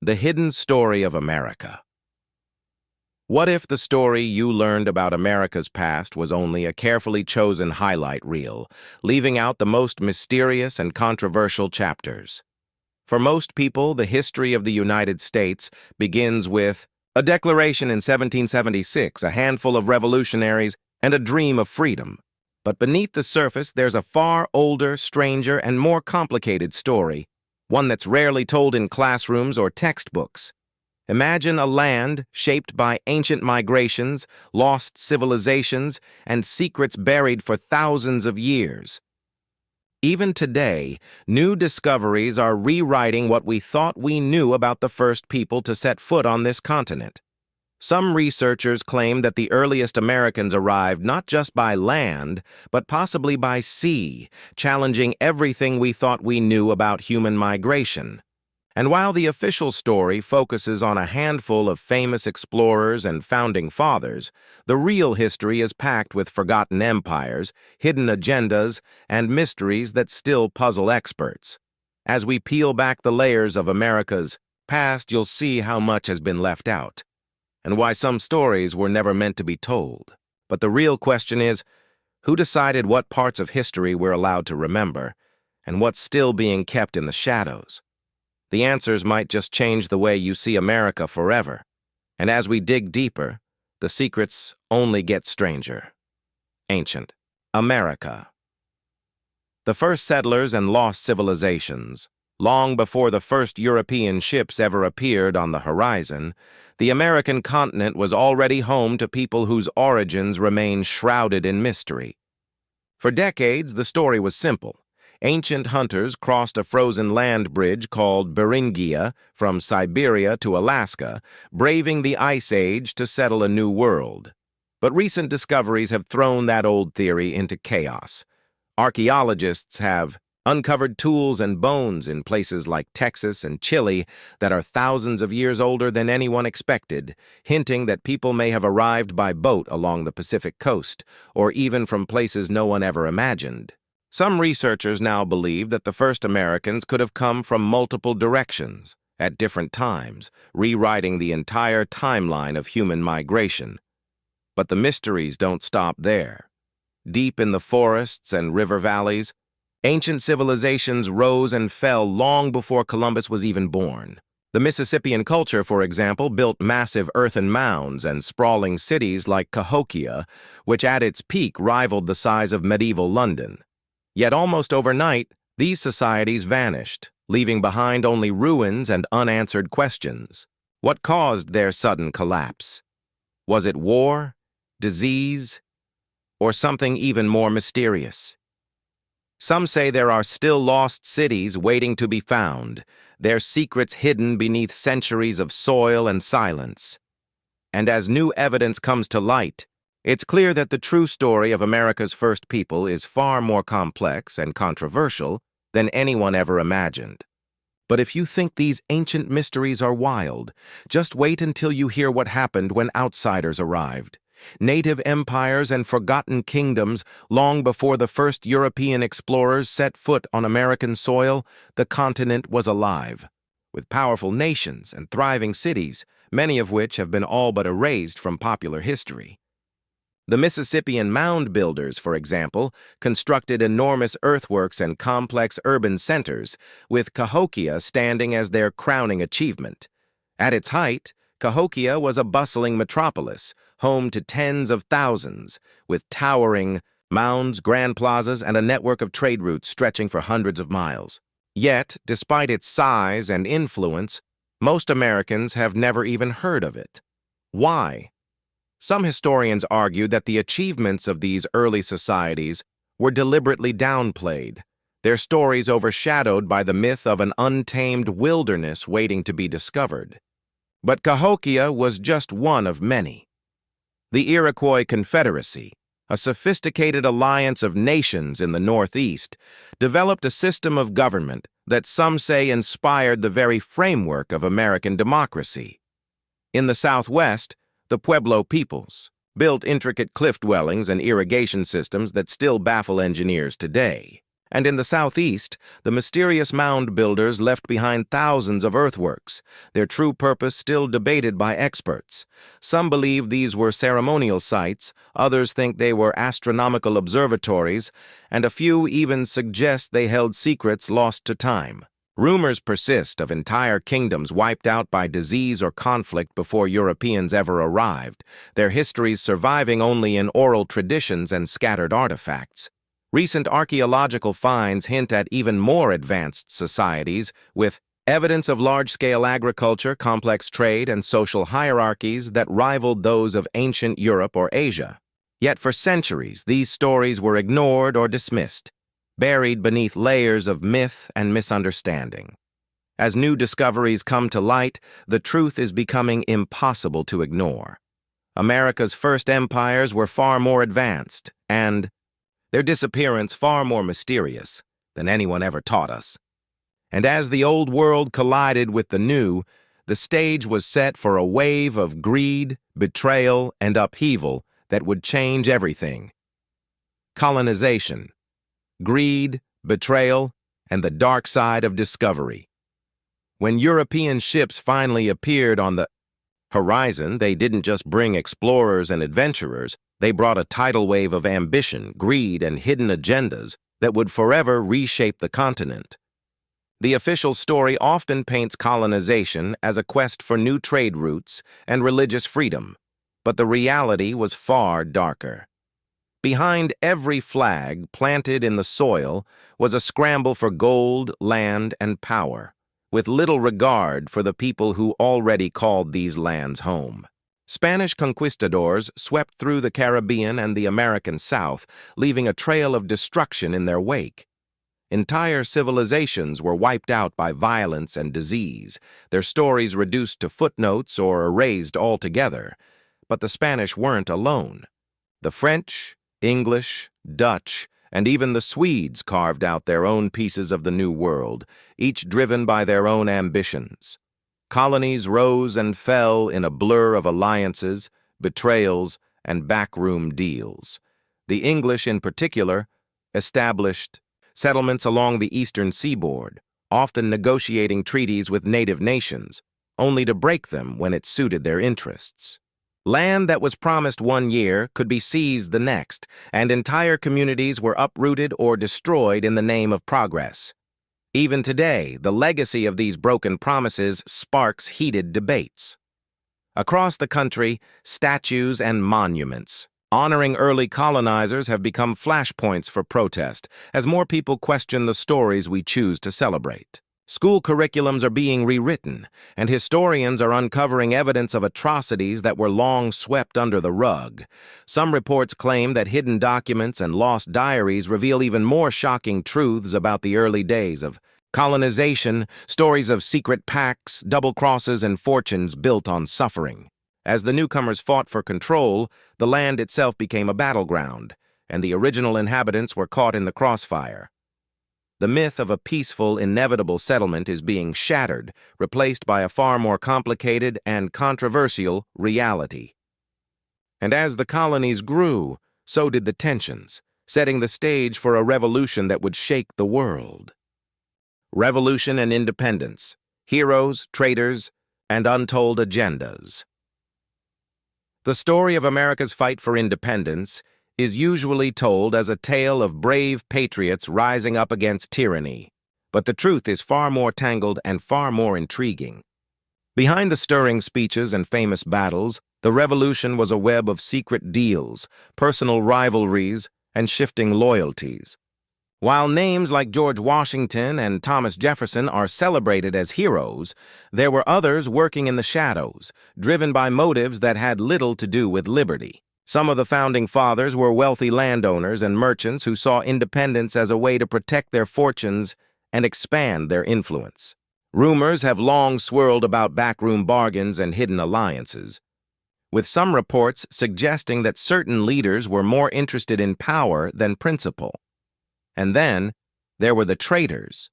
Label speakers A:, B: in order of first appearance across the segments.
A: The hidden story of America. What if the story you learned about America's past was only a carefully chosen highlight reel, leaving out the most mysterious and controversial chapters? For most people, the history of the United States begins with a declaration in 1776, a handful of revolutionaries, and a dream of freedom. But beneath the surface, there's a far older, stranger, and more complicated story, one that's rarely told in classrooms or textbooks. Imagine a land shaped by ancient migrations, lost civilizations, and secrets buried for thousands of years. Even today, new discoveries are rewriting what we thought we knew about the first people to set foot on this continent. Some researchers claim that the earliest Americans arrived not just by land, but possibly by sea, challenging everything we thought we knew about human migration. And while the official story focuses on a handful of famous explorers and founding fathers, the real history is packed with forgotten empires, hidden agendas, and mysteries that still puzzle experts. As we peel back the layers of America's past, you'll see how much has been left out, and why some stories were never meant to be told. But the real question is, who decided what parts of history we're allowed to remember, and what's still being kept in the shadows? The answers might just change the way you see America forever. And as we dig deeper, the secrets only get stranger. Ancient America. The first settlers and lost civilizations. Long before the first European ships ever appeared on the horizon, the American continent was already home to people whose origins remain shrouded in mystery. For decades, the story was simple. Ancient hunters crossed a frozen land bridge called Beringia from Siberia to Alaska, braving the Ice Age to settle a new world. But recent discoveries have thrown that old theory into chaos. Archaeologists have uncovered tools and bones in places like Texas and Chile that are thousands of years older than anyone expected, hinting that people may have arrived by boat along the Pacific coast, or even from places no one ever imagined. Some researchers now believe that the first Americans could have come from multiple directions, at different times, rewriting the entire timeline of human migration. But the mysteries don't stop there. Deep in the forests and river valleys, ancient civilizations rose and fell long before Columbus was even born. The Mississippian culture, for example, built massive earthen mounds and sprawling cities like Cahokia, which at its peak rivaled the size of medieval London. Yet almost overnight, these societies vanished, leaving behind only ruins and unanswered questions. What caused their sudden collapse? Was it war, disease, or something even more mysterious? Some say there are still lost cities waiting to be found, their secrets hidden beneath centuries of soil and silence. And as new evidence comes to light, it's clear that the true story of America's first people is far more complex and controversial than anyone ever imagined. But if you think these ancient mysteries are wild, just wait until you hear what happened when outsiders arrived. Native empires and forgotten kingdoms, long before the first European explorers set foot on American soil, the continent was alive, with powerful nations and thriving cities, many of which have been all but erased from popular history. The Mississippian mound builders, for example, constructed enormous earthworks and complex urban centers, with Cahokia standing as their crowning achievement. At its height, Cahokia was a bustling metropolis, home to tens of thousands, with towering mounds, grand plazas, and a network of trade routes stretching for hundreds of miles. Yet, despite its size and influence, most Americans have never even heard of it. Why? Some historians argue that the achievements of these early societies were deliberately downplayed, their stories overshadowed by the myth of an untamed wilderness waiting to be discovered. But Cahokia was just one of many. The Iroquois Confederacy, a sophisticated alliance of nations in the Northeast, developed a system of government that some say inspired the very framework of American democracy. In the Southwest, the Pueblo peoples built intricate cliff dwellings and irrigation systems that still baffle engineers today. And in the southeast, the mysterious mound builders left behind thousands of earthworks, their true purpose still debated by experts. Some believe these were ceremonial sites, others think they were astronomical observatories, and a few even suggest they held secrets lost to time. Rumors persist of entire kingdoms wiped out by disease or conflict before Europeans ever arrived, their histories surviving only in oral traditions and scattered artifacts. Recent archaeological finds hint at even more advanced societies, with evidence of large-scale agriculture, complex trade, and social hierarchies that rivaled those of ancient Europe or Asia. Yet for centuries, these stories were ignored or dismissed, buried beneath layers of myth and misunderstanding. As new discoveries come to light, the truth is becoming impossible to ignore. America's first empires were far more advanced, and their disappearance far more mysterious than anyone ever taught us. And as the old world collided with the new, the stage was set for a wave of greed, betrayal, and upheaval that would change everything. Colonization, greed, betrayal, and the dark side of discovery. When European ships finally appeared on the horizon, they didn't just bring explorers and adventurers, they brought a tidal wave of ambition, greed, and hidden agendas that would forever reshape the continent. The official story often paints colonization as a quest for new trade routes and religious freedom, but the reality was far darker. Behind every flag planted in the soil was a scramble for gold, land, and power, with little regard for the people who already called these lands home. Spanish conquistadors swept through the Caribbean and the American South, leaving a trail of destruction in their wake. Entire civilizations were wiped out by violence and disease, their stories reduced to footnotes or erased altogether. But the Spanish weren't alone. The French, English, Dutch, and even the Swedes carved out their own pieces of the New World, each driven by their own ambitions. Colonies rose and fell in a blur of alliances, betrayals, and backroom deals. The English, in particular, established settlements along the eastern seaboard, often negotiating treaties with native nations, only to break them when it suited their interests. Land that was promised one year could be seized the next, and entire communities were uprooted or destroyed in the name of progress. Even today, the legacy of these broken promises sparks heated debates. Across the country, statues and monuments honoring early colonizers have become flashpoints for protest as more people question the stories we choose to celebrate. School curriculums are being rewritten, and historians are uncovering evidence of atrocities that were long swept under the rug. Some reports claim that hidden documents and lost diaries reveal even more shocking truths about the early days of colonization, stories of secret pacts, double crosses, and fortunes built on suffering. As the newcomers fought for control, the land itself became a battleground, and the original inhabitants were caught in the crossfire. The myth of a peaceful, inevitable settlement is being shattered, replaced by a far more complicated and controversial reality. And as the colonies grew, so did the tensions, setting the stage for a revolution that would shake the world. Revolution and independence, heroes, traitors, and untold agendas. The story of America's fight for independence is usually told as a tale of brave patriots rising up against tyranny. But the truth is far more tangled and far more intriguing. Behind the stirring speeches and famous battles, the revolution was a web of secret deals, personal rivalries, and shifting loyalties. While names like George Washington and Thomas Jefferson are celebrated as heroes, there were others working in the shadows, driven by motives that had little to do with liberty. Some of the founding fathers were wealthy landowners and merchants who saw independence as a way to protect their fortunes and expand their influence. Rumors have long swirled about backroom bargains and hidden alliances, with some reports suggesting that certain leaders were more interested in power than principle. And then, there were the traitors,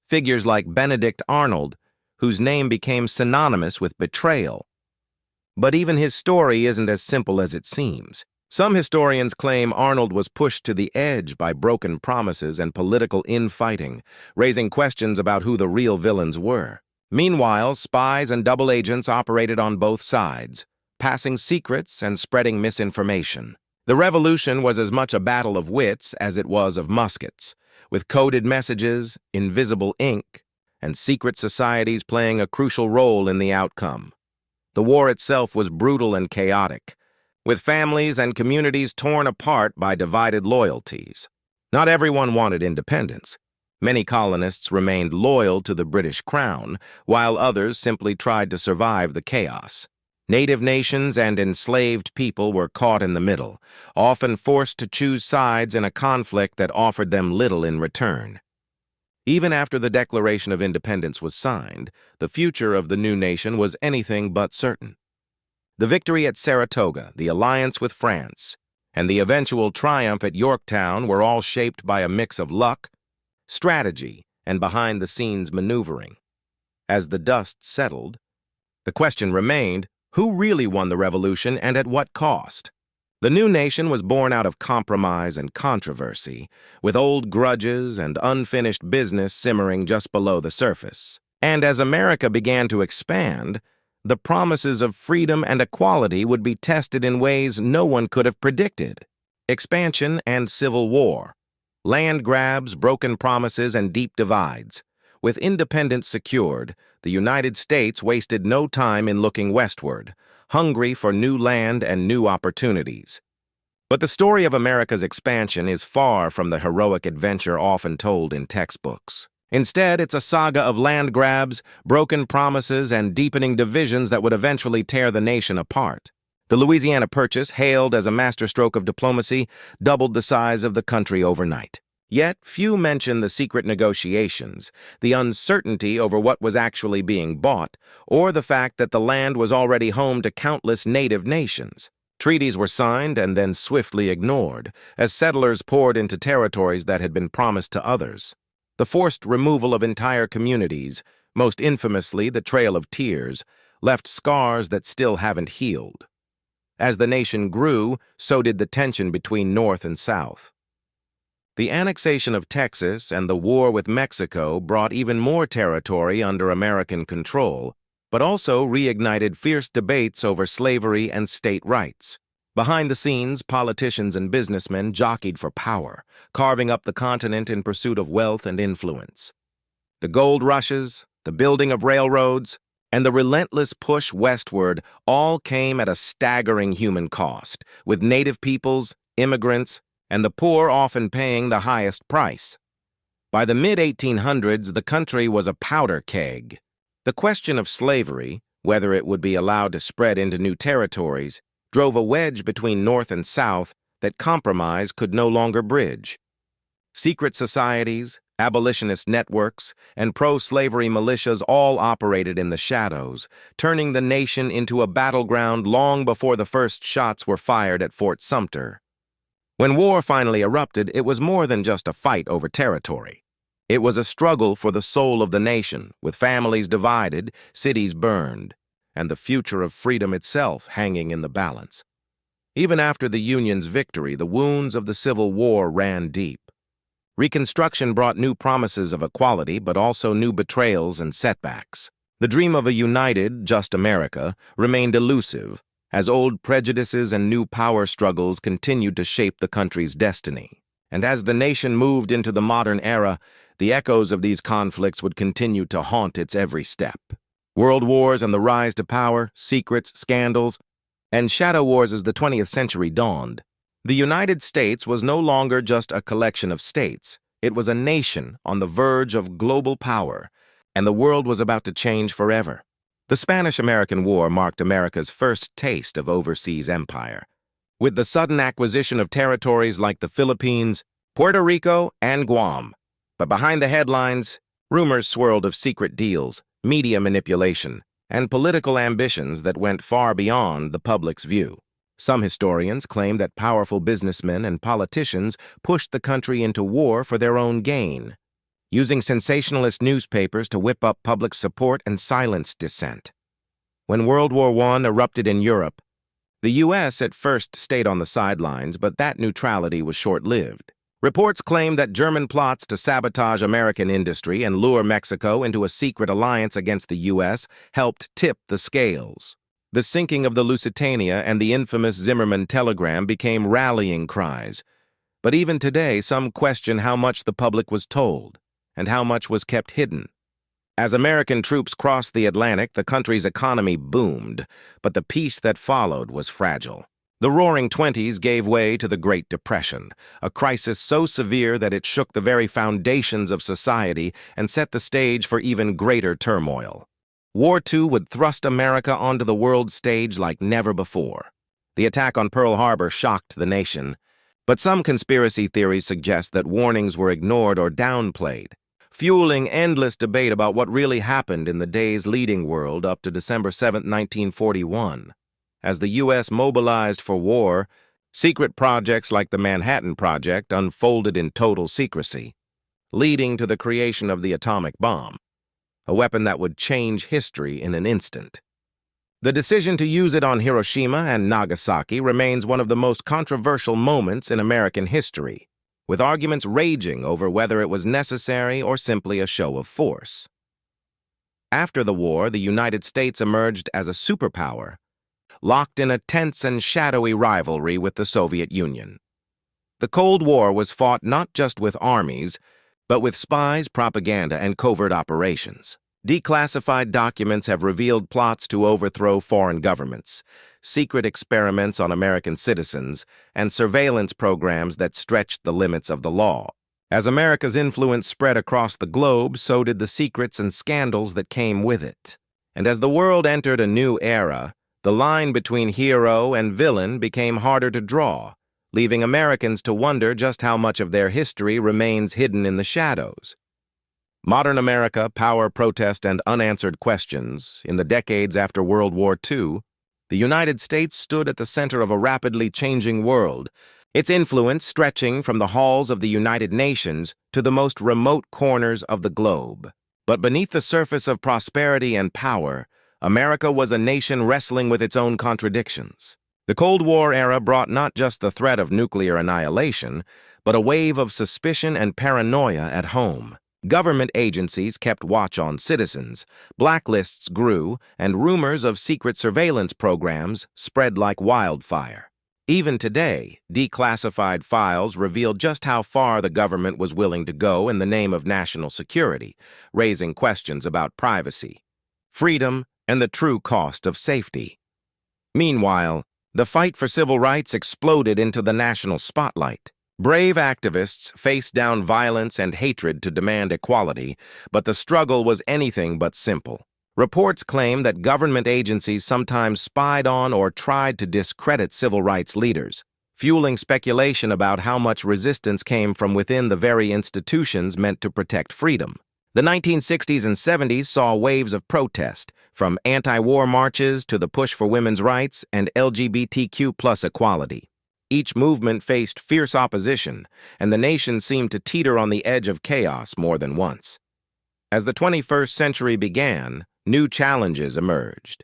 A: figures like Benedict Arnold, whose name became synonymous with betrayal. But even his story isn't as simple as it seems. Some historians claim Arnold was pushed to the edge by broken promises and political infighting, raising questions about who the real villains were. Meanwhile, spies and double agents operated on both sides, passing secrets and spreading misinformation. The revolution was as much a battle of wits as it was of muskets, with coded messages, invisible ink, and secret societies playing a crucial role in the outcome. The war itself was brutal and chaotic, with families and communities torn apart by divided loyalties. Not everyone wanted independence. Many colonists remained loyal to the British Crown, while others simply tried to survive the chaos. Native nations and enslaved people were caught in the middle, often forced to choose sides in a conflict that offered them little in return. Even after the Declaration of Independence was signed, the future of the new nation was anything but certain. The victory at Saratoga, the alliance with France, and the eventual triumph at Yorktown were all shaped by a mix of luck, strategy, and behind-the-scenes maneuvering. As the dust settled, the question remained, who really won the revolution and at what cost? The new nation was born out of compromise and controversy, with old grudges and unfinished business simmering just below the surface. And as America began to expand, the promises of freedom and equality would be tested in ways no one could have predicted. Expansion and civil war, land grabs, broken promises, and deep divides. With independence secured, the United States wasted no time in looking westward, hungry for new land and new opportunities. But the story of America's expansion is far from the heroic adventure often told in textbooks. Instead, it's a saga of land grabs, broken promises, and deepening divisions that would eventually tear the nation apart. The Louisiana Purchase, hailed as a masterstroke of diplomacy, doubled the size of the country overnight. Yet, few mention the secret negotiations, the uncertainty over what was actually being bought, or the fact that the land was already home to countless native nations. Treaties were signed and then swiftly ignored, as settlers poured into territories that had been promised to others. The forced removal of entire communities, most infamously the Trail of Tears, left scars that still haven't healed. As the nation grew, so did the tension between North and South. The annexation of Texas and the war with Mexico brought even more territory under American control, but also reignited fierce debates over slavery and state rights. Behind the scenes, politicians and businessmen jockeyed for power, carving up the continent in pursuit of wealth and influence. The gold rushes, the building of railroads, and the relentless push westward all came at a staggering human cost, with native peoples, immigrants, and the poor often paying the highest price. By the mid-1800s, the country was a powder keg. The question of slavery, whether it would be allowed to spread into new territories, drove a wedge between North and South that compromise could no longer bridge. Secret societies, abolitionist networks, and pro-slavery militias all operated in the shadows, turning the nation into a battleground long before the first shots were fired at Fort Sumter. When war finally erupted, it was more than just a fight over territory. It was a struggle for the soul of the nation, with families divided, cities burned, and the future of freedom itself hanging in the balance. Even after the Union's victory, the wounds of the Civil War ran deep. Reconstruction brought new promises of equality, but also new betrayals and setbacks. The dream of a united, just America remained elusive, as old prejudices and new power struggles continued to shape the country's destiny. And as the nation moved into the modern era, the echoes of these conflicts would continue to haunt its every step. World wars and the rise to power, secrets, scandals, and shadow wars as the 20th century dawned. The United States was no longer just a collection of states. It was a nation on the verge of global power, and the world was about to change forever. The Spanish-American War marked America's first taste of overseas empire, with the sudden acquisition of territories like the Philippines, Puerto Rico, and Guam. But behind the headlines, rumors swirled of secret deals, media manipulation, and political ambitions that went far beyond the public's view. Some historians claim that powerful businessmen and politicians pushed the country into war for their own gain, using sensationalist newspapers to whip up public support and silence dissent. When World War I erupted in Europe, The U.S. at first stayed on the sidelines, but that neutrality was short-lived. Reports claim that German plots to sabotage American industry and lure Mexico into a secret alliance against the U.S. helped tip the scales. The sinking of the Lusitania and the infamous Zimmerman telegram became rallying cries. But even today, some question how much the public was told and how much was kept hidden. As American troops crossed the Atlantic, the country's economy boomed, but the peace that followed was fragile. The Roaring Twenties gave way to the Great Depression, a crisis so severe that it shook the very foundations of society and set the stage for even greater turmoil. War II would thrust America onto the world stage like never before. The attack on Pearl Harbor shocked the nation, but some conspiracy theories suggest that warnings were ignored or downplayed, fueling endless debate about what really happened in the days leading world up to December 7, 1941. As the U.S. mobilized for war, secret projects like the Manhattan Project unfolded in total secrecy, leading to the creation of the atomic bomb, a weapon that would change history in an instant. The decision to use it on Hiroshima and Nagasaki remains one of the most controversial moments in American history, with arguments raging over whether it was necessary or simply a show of force. After the war, the United States emerged as a superpower, locked in a tense and shadowy rivalry with the Soviet Union. The Cold War was fought not just with armies, but with spies, propaganda, and covert operations. Declassified documents have revealed plots to overthrow foreign governments, secret experiments on American citizens, and surveillance programs that stretched the limits of the law. As America's influence spread across the globe, so did the secrets and scandals that came with it. And as the world entered a new era, the line between hero and villain became harder to draw, leaving Americans to wonder just how much of their history remains hidden in the shadows. Modern America, power, protest, and unanswered questions. In the decades after World War II, the United States stood at the center of a rapidly changing world, its influence stretching from the halls of the United Nations to the most remote corners of the globe. But beneath the surface of prosperity and power, America was a nation wrestling with its own contradictions. The Cold War era brought not just the threat of nuclear annihilation, but a wave of suspicion and paranoia at home. Government agencies kept watch on citizens, blacklists grew, and rumors of secret surveillance programs spread like wildfire. Even today, declassified files reveal just how far the government was willing to go in the name of national security, raising questions about privacy, freedom, and the true cost of safety. Meanwhile, the fight for civil rights exploded into the national spotlight. Brave activists faced down violence and hatred to demand equality, but the struggle was anything but simple. Reports claim that government agencies sometimes spied on or tried to discredit civil rights leaders, fueling speculation about how much resistance came from within the very institutions meant to protect freedom. The 1960s and 70s saw waves of protest, from anti-war marches to the push for women's rights and LGBTQ+ equality. Each movement faced fierce opposition, and the nation seemed to teeter on the edge of chaos more than once. As the 21st century began, new challenges emerged.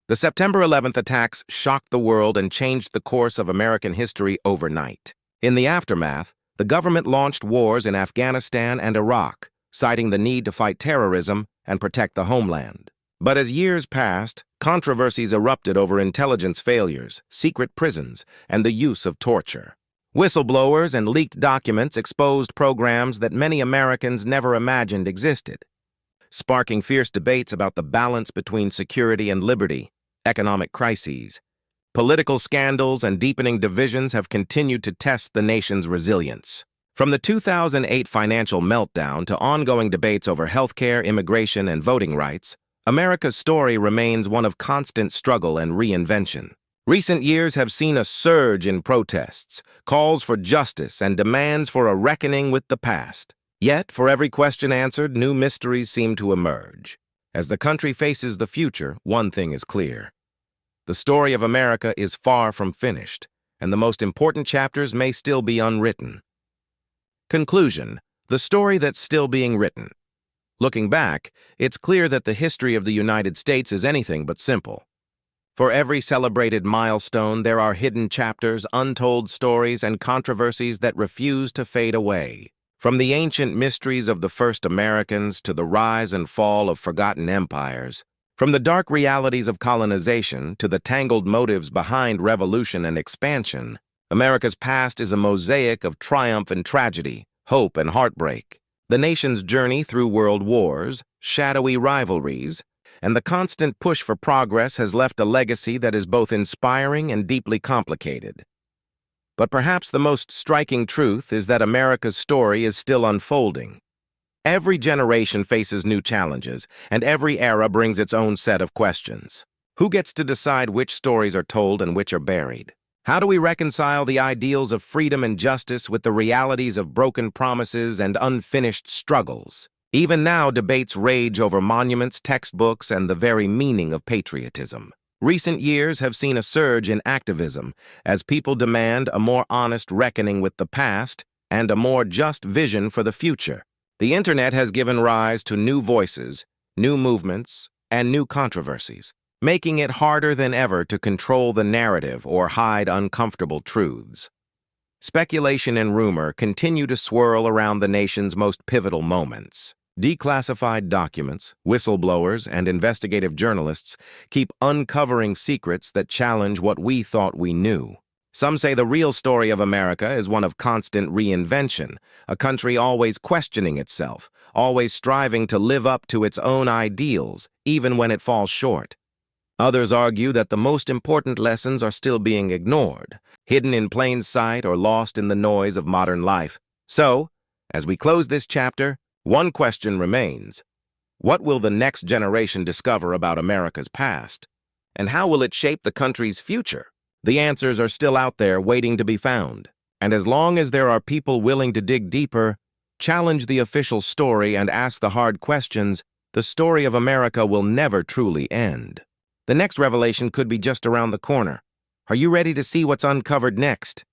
A: The September 11th attacks shocked the world and changed the course of American history overnight. In the aftermath, the government launched wars in Afghanistan and Iraq, citing the need to fight terrorism and protect the homeland. But as years passed, controversies erupted over intelligence failures, secret prisons, and the use of torture. Whistleblowers and leaked documents exposed programs that many Americans never imagined existed, sparking fierce debates about the balance between security and liberty. Economic crises, political scandals, and deepening divisions have continued to test the nation's resilience. From the 2008 financial meltdown to ongoing debates over healthcare, immigration, and voting rights, America's story remains one of constant struggle and reinvention. Recent years have seen a surge in protests, calls for justice, and demands for a reckoning with the past. Yet, for every question answered, new mysteries seem to emerge. As the country faces the future, one thing is clear. The story of America is far from finished, and the most important chapters may still be unwritten. Conclusion: the story that's still being written. Looking back, it's clear that the history of the United States is anything but simple. For every celebrated milestone, there are hidden chapters, untold stories, and controversies that refuse to fade away. From the ancient mysteries of the first Americans to the rise and fall of forgotten empires, from the dark realities of colonization to the tangled motives behind revolution and expansion, America's past is a mosaic of triumph and tragedy, hope and heartbreak. The nation's journey through world wars, shadowy rivalries, and the constant push for progress has left a legacy that is both inspiring and deeply complicated. But perhaps the most striking truth is that America's story is still unfolding. Every generation faces new challenges, and every era brings its own set of questions. Who gets to decide which stories are told and which are buried? How do we reconcile the ideals of freedom and justice with the realities of broken promises and unfinished struggles? Even now, debates rage over monuments, textbooks, and the very meaning of patriotism. Recent years have seen a surge in activism as people demand a more honest reckoning with the past and a more just vision for the future. The internet has given rise to new voices, new movements, and new controversies, making it harder than ever to control the narrative or hide uncomfortable truths. Speculation and rumor continue to swirl around the nation's most pivotal moments. Declassified documents, whistleblowers, and investigative journalists keep uncovering secrets that challenge what we thought we knew. Some say the real story of America is one of constant reinvention, a country always questioning itself, always striving to live up to its own ideals, even when it falls short. Others argue that the most important lessons are still being ignored, hidden in plain sight or lost in the noise of modern life. So, as we close this chapter, one question remains. What will the next generation discover about America's past? And how will it shape the country's future? The answers are still out there waiting to be found. And as long as there are people willing to dig deeper, challenge the official story, and ask the hard questions, the story of America will never truly end. The next revelation could be just around the corner. Are you ready to see what's uncovered next?